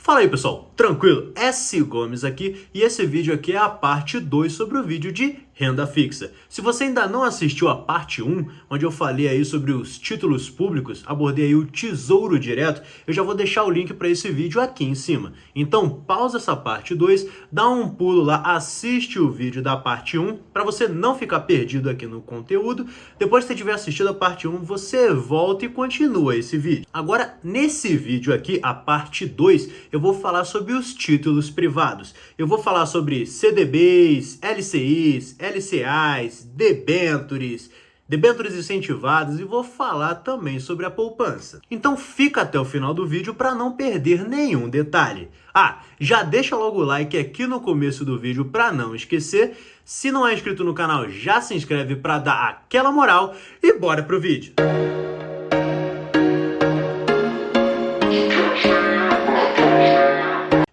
Fala aí pessoal, tranquilo? S. Gomes aqui e esse vídeo aqui é a parte 2 sobre o vídeo de renda fixa. Se você ainda não assistiu a parte 1, onde eu falei aí sobre os títulos públicos, abordei aí o Tesouro Direto, eu já vou deixar o link para esse vídeo aqui em cima. Então pausa essa parte 2, dá um pulo lá, assiste o vídeo da parte 1, para você não ficar perdido aqui no conteúdo. Depois que você tiver assistido a parte 1, você volta e continua esse vídeo. Agora, nesse vídeo aqui, a parte 2, eu vou falar sobre os títulos privados. Eu vou falar sobre CDBs, LCIs, LCAs, debêntures incentivados e vou falar também sobre a poupança. Então fica até o final do vídeo para não perder nenhum detalhe. Já deixa logo o like aqui no começo do vídeo para não esquecer. Se não é inscrito no canal, já se inscreve para dar aquela moral e bora pro vídeo.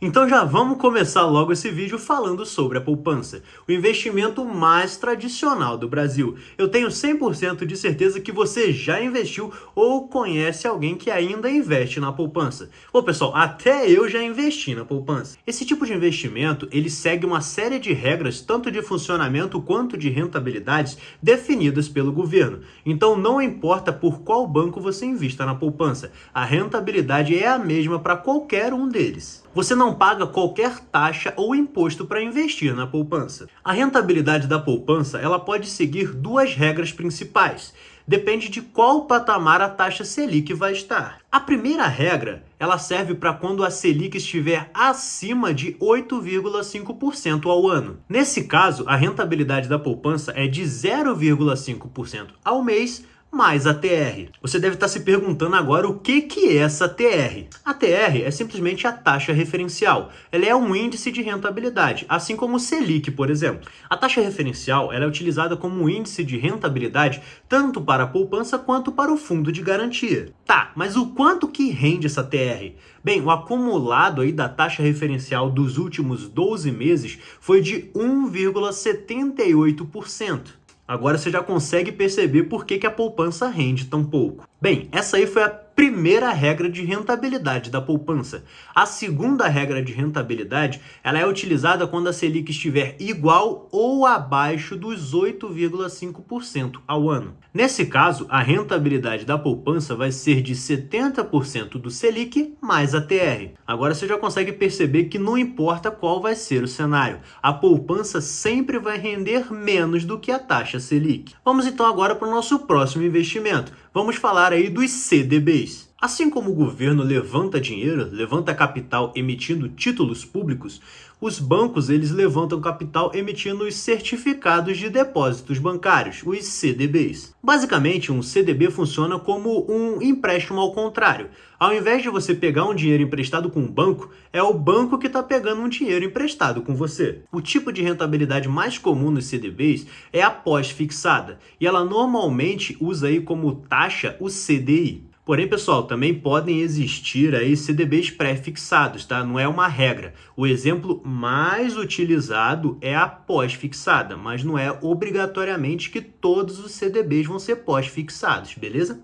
Então já vamos começar logo esse vídeo falando sobre a poupança, o investimento mais tradicional do Brasil. Eu tenho 100% de certeza que você já investiu ou conhece alguém que ainda investe na poupança. Ô pessoal, até eu já investi na poupança. Esse tipo de investimento, ele segue uma série de regras, tanto de funcionamento quanto de rentabilidades, definidas pelo governo. Então não importa por qual banco você invista na poupança, a rentabilidade é a mesma para qualquer um deles. Você não paga qualquer taxa ou imposto para investir na poupança. A rentabilidade da poupança, ela pode seguir duas regras principais. Depende de qual patamar a taxa Selic vai estar. A primeira regra, ela serve para quando a Selic estiver acima de 8,5% ao ano. Nesse caso, a rentabilidade da poupança é de 0,5% ao mês, mais a TR. Você deve estar se perguntando agora o que é essa TR. A TR é simplesmente a taxa referencial. Ela é um índice de rentabilidade, assim como o Selic, por exemplo. A taxa referencial ela é utilizada como um índice de rentabilidade tanto para a poupança quanto para o fundo de garantia. Mas o quanto que rende essa TR? Bem, o acumulado aí da taxa referencial dos últimos 12 meses foi de 1,78%. Agora você já consegue perceber por que a poupança rende tão pouco. Bem, essa aí foi a primeira regra de rentabilidade da poupança. A segunda regra de rentabilidade, ela é utilizada quando a Selic estiver igual ou abaixo dos 8,5% ao ano. Nesse caso, a rentabilidade da poupança vai ser de 70% do Selic mais a TR. Agora você já consegue perceber que não importa qual vai ser o cenário, a poupança sempre vai render menos do que a taxa Selic. Vamos então agora para o nosso próximo investimento. Vamos falar aí dos CDBs. Assim como o governo levanta dinheiro, levanta capital emitindo títulos públicos, os bancos eles levantam capital emitindo os certificados de depósitos bancários, os CDBs. Basicamente, um CDB funciona como um empréstimo ao contrário. Ao invés de você pegar um dinheiro emprestado com um banco, é o banco que está pegando um dinheiro emprestado com você. O tipo de rentabilidade mais comum nos CDBs é a pós-fixada, e ela normalmente usa aí como taxa o CDI. Porém, pessoal, também podem existir aí CDBs pré-fixados, tá? Não é uma regra. O exemplo mais utilizado é a pós-fixada, mas não é obrigatoriamente que todos os CDBs vão ser pós-fixados, beleza?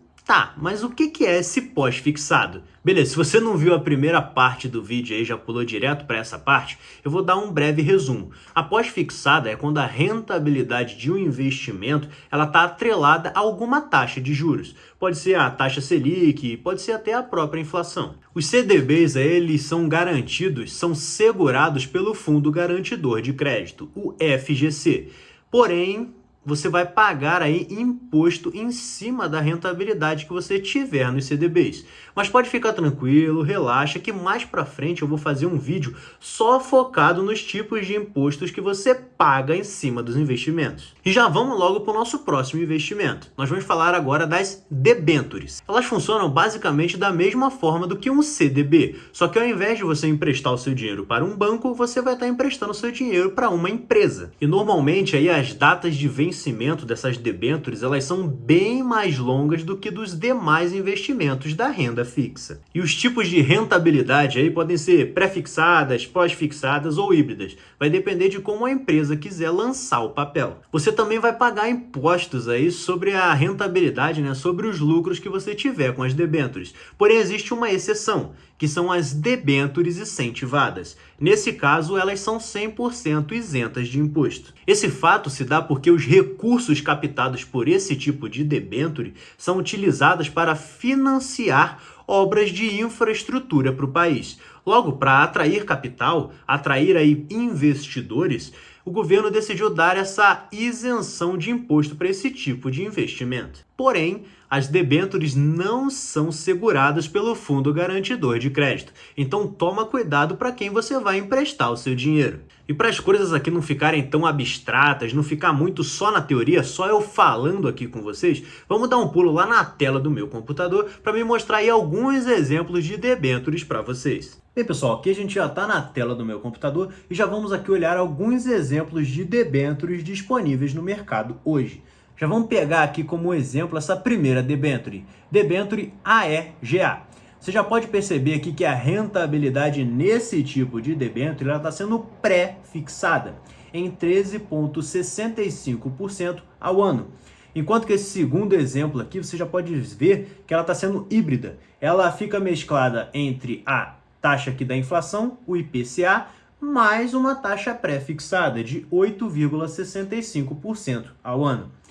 Mas o que é esse pós-fixado? Beleza, se você não viu a primeira parte do vídeo aí, já pulou direto para essa parte, eu vou dar um breve resumo. A pós-fixada é quando a rentabilidade de um investimento ela está atrelada a alguma taxa de juros. Pode ser a taxa Selic, pode ser até a própria inflação. Os CDBs eles são garantidos, são segurados pelo Fundo Garantidor de Crédito, o FGC. Porém, você vai pagar aí imposto em cima da rentabilidade que você tiver nos CDBs. Mas pode ficar tranquilo, relaxa, que mais pra frente eu vou fazer um vídeo só focado nos tipos de impostos que você paga em cima dos investimentos. E já vamos logo para o nosso próximo investimento. Nós vamos falar agora das debêntures. Elas funcionam basicamente da mesma forma do que um CDB, só que ao invés de você emprestar o seu dinheiro para um banco, você vai estar emprestando o seu dinheiro para uma empresa. E normalmente aí as datas de vencimento dessas debêntures, elas são bem mais longas do que dos demais investimentos da renda fixa. E os tipos de rentabilidade aí podem ser pré-fixadas, pós-fixadas ou híbridas. Vai depender de como a empresa quiser lançar o papel. Você também vai pagar impostos aí sobre a rentabilidade, sobre os lucros que você tiver com as debêntures. Porém, existe uma exceção, que são as debêntures incentivadas. Nesse caso, elas são 100% isentas de imposto. Esse fato se dá porque os recursos captados por esse tipo de debênture são utilizados para financiar obras de infraestrutura para o país. Logo, para atrair capital, atrair aí investidores, o governo decidiu dar essa isenção de imposto para esse tipo de investimento. Porém, as debêntures não são seguradas pelo Fundo Garantidor de Crédito. Então toma cuidado para quem você vai emprestar o seu dinheiro. E para as coisas aqui não ficarem tão abstratas, não ficar muito só na teoria, só eu falando aqui com vocês, vamos dar um pulo lá na tela do meu computador para me mostrar aí alguns exemplos de debêntures para vocês. Bem, pessoal, aqui a gente já está na tela do meu computador e já vamos aqui olhar alguns exemplos de debêntures disponíveis no mercado hoje. Já vamos pegar aqui como exemplo essa primeira debênture, debênture AEGA. Você já pode perceber aqui que a rentabilidade nesse tipo de debênture está sendo pré-fixada em 13,65% ao ano. Enquanto que esse segundo exemplo aqui, você já pode ver que ela está sendo híbrida. Ela fica mesclada entre a taxa aqui da inflação, o IPCA, mais uma taxa pré-fixada de 8,65% ao ano.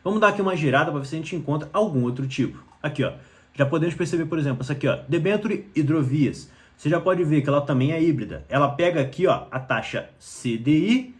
Vamos dar aqui uma girada para ver se a gente encontra algum outro tipo. Aqui, ó. Já podemos perceber, por exemplo, essa aqui, ó, debênture hidrovias. Você já pode ver que ela também é híbrida. Ela pega aqui, ó, a taxa CDI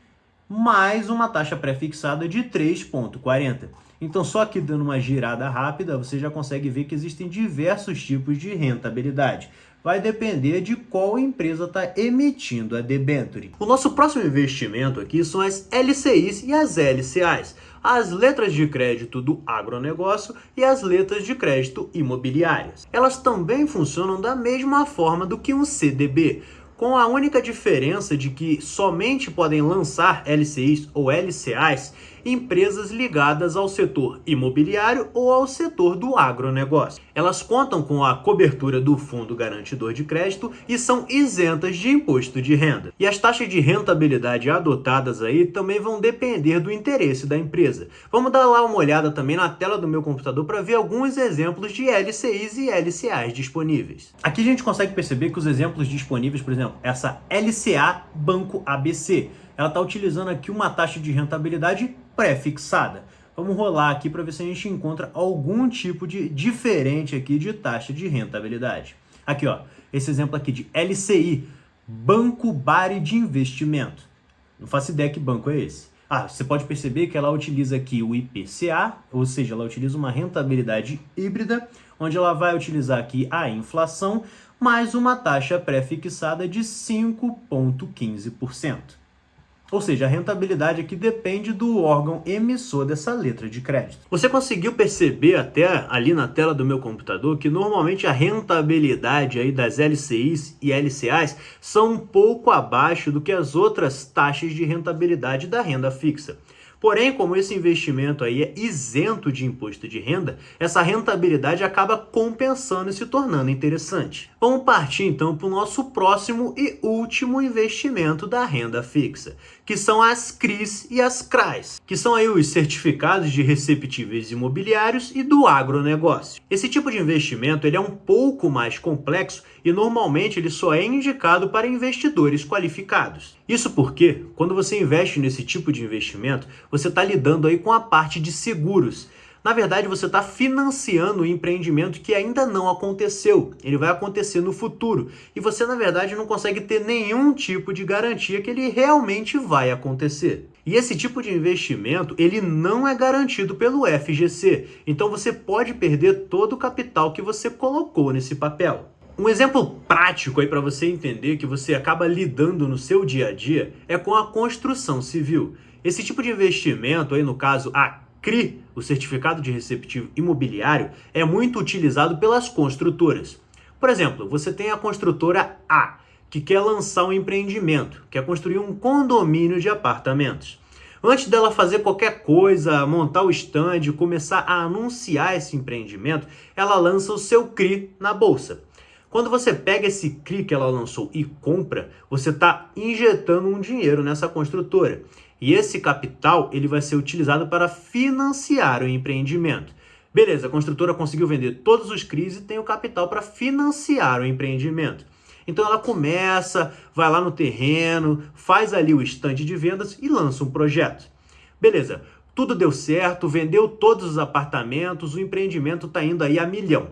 mais uma taxa pré-fixada de 3,40. Então, só aqui dando uma girada rápida, você já consegue ver que existem diversos tipos de rentabilidade. Vai depender de qual empresa está emitindo a debênture. O nosso próximo investimento aqui são as LCIs e as LCAs, as letras de crédito do agronegócio e as letras de crédito imobiliárias. Elas também funcionam da mesma forma do que um CDB, com a única diferença de que somente podem lançar LCIs ou LCAs empresas ligadas ao setor imobiliário ou ao setor do agronegócio. Elas contam com a cobertura do Fundo Garantidor de Crédito e são isentas de imposto de renda. E as taxas de rentabilidade adotadas aí também vão depender do interesse da empresa. Vamos dar lá uma olhada também na tela do meu computador para ver alguns exemplos de LCIs e LCAs disponíveis. Aqui a gente consegue perceber que os exemplos disponíveis, por exemplo, essa LCA Banco ABC, ela está utilizando aqui uma taxa de rentabilidade pré-fixada. Vamos rolar aqui para ver se a gente encontra algum tipo de diferente aqui de taxa de rentabilidade. Aqui, ó, esse exemplo aqui de LCI, Banco Bari de Investimento. Não faço ideia que banco é esse. Você pode perceber que ela utiliza aqui o IPCA, ou seja, ela utiliza uma rentabilidade híbrida, onde ela vai utilizar aqui a inflação, mais uma taxa pré-fixada de 5,15%. Ou seja, a rentabilidade aqui depende do órgão emissor dessa letra de crédito. Você conseguiu perceber até ali na tela do meu computador que normalmente a rentabilidade aí das LCIs e LCAs são um pouco abaixo do que as outras taxas de rentabilidade da renda fixa. Porém, como esse investimento aí é isento de imposto de renda, essa rentabilidade acaba compensando e se tornando interessante. Vamos partir então para o nosso próximo e último investimento da renda fixa, que são as CRIs e as CRAs, que são aí os certificados de receptíveis imobiliários e do agronegócio. Esse tipo de investimento ele é um pouco mais complexo e normalmente ele só é indicado para investidores qualificados. Isso porque, quando você investe nesse tipo de investimento, você está lidando aí com a parte de seguros. Na verdade, você está financiando um empreendimento que ainda não aconteceu. Ele vai acontecer no futuro. E você, na verdade, não consegue ter nenhum tipo de garantia que ele realmente vai acontecer. E esse tipo de investimento, ele não é garantido pelo FGC. Então, você pode perder todo o capital que você colocou nesse papel. Um exemplo prático aí para você entender que você acaba lidando no seu dia a dia é com a construção civil. Esse tipo de investimento aí, no caso, a CRI, o Certificado de Receptivo Imobiliário, é muito utilizado pelas construtoras. Por exemplo, você tem a construtora A, que quer lançar um empreendimento, quer construir um condomínio de apartamentos. Antes dela fazer qualquer coisa, montar o stand, começar a anunciar esse empreendimento, ela lança o seu CRI na bolsa. Quando você pega esse CRI que ela lançou e compra, você está injetando um dinheiro nessa construtora. E esse capital ele vai ser utilizado para financiar o empreendimento. Beleza, a construtora conseguiu vender todos os CRIs e tem o capital para financiar o empreendimento. Então ela começa, vai lá no terreno, faz ali o estande de vendas e lança um projeto. Beleza, tudo deu certo, vendeu todos os apartamentos, o empreendimento está indo aí a 1 milhão.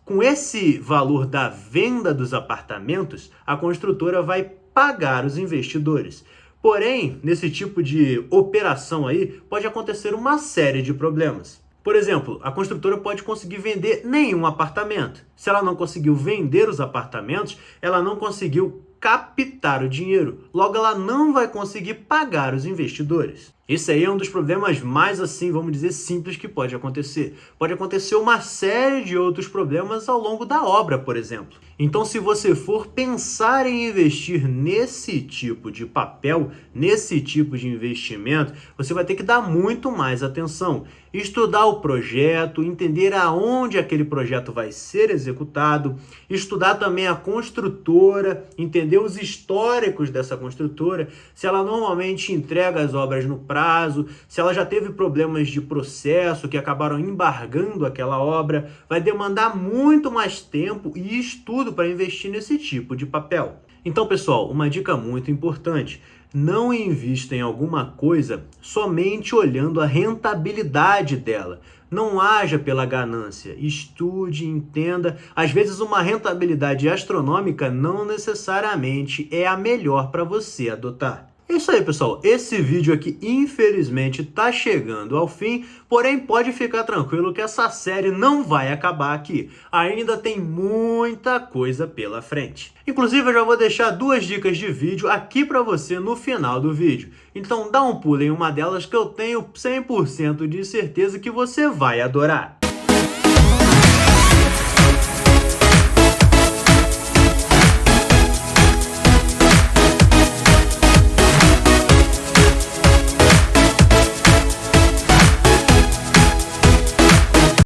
Com esse valor da venda dos apartamentos, a construtora vai pagar os investidores. Porém, nesse tipo de operação aí, pode acontecer uma série de problemas. Por exemplo, a construtora pode conseguir vender nenhum apartamento. Se ela não conseguiu vender os apartamentos, ela não conseguiu captar o dinheiro. Logo, ela não vai conseguir pagar os investidores. Esse aí é um dos problemas mais, assim, vamos dizer, simples que pode acontecer. Pode acontecer uma série de outros problemas ao longo da obra, por exemplo. Então, se você for pensar em investir nesse tipo de papel, nesse tipo de investimento, você vai ter que dar muito mais atenção. Estudar o projeto, entender aonde aquele projeto vai ser executado, estudar também a construtora, entender os históricos dessa construtora, se ela normalmente entrega as obras no prazo, se ela já teve problemas de processo que acabaram embargando aquela obra, vai demandar muito mais tempo e estudo para investir nesse tipo de papel. Então, pessoal, uma dica muito importante: não invista em alguma coisa somente olhando a rentabilidade dela. Não haja pela ganância, estude, entenda. Às vezes uma rentabilidade astronômica não necessariamente é a melhor para você adotar. É isso aí, pessoal. Esse vídeo aqui, infelizmente, tá chegando ao fim, porém pode ficar tranquilo que essa série não vai acabar aqui. Ainda tem muita coisa pela frente. Inclusive, eu já vou deixar 2 dicas de vídeo aqui para você no final do vídeo. Então dá um pulo em uma delas que eu tenho 100% de certeza que você vai adorar.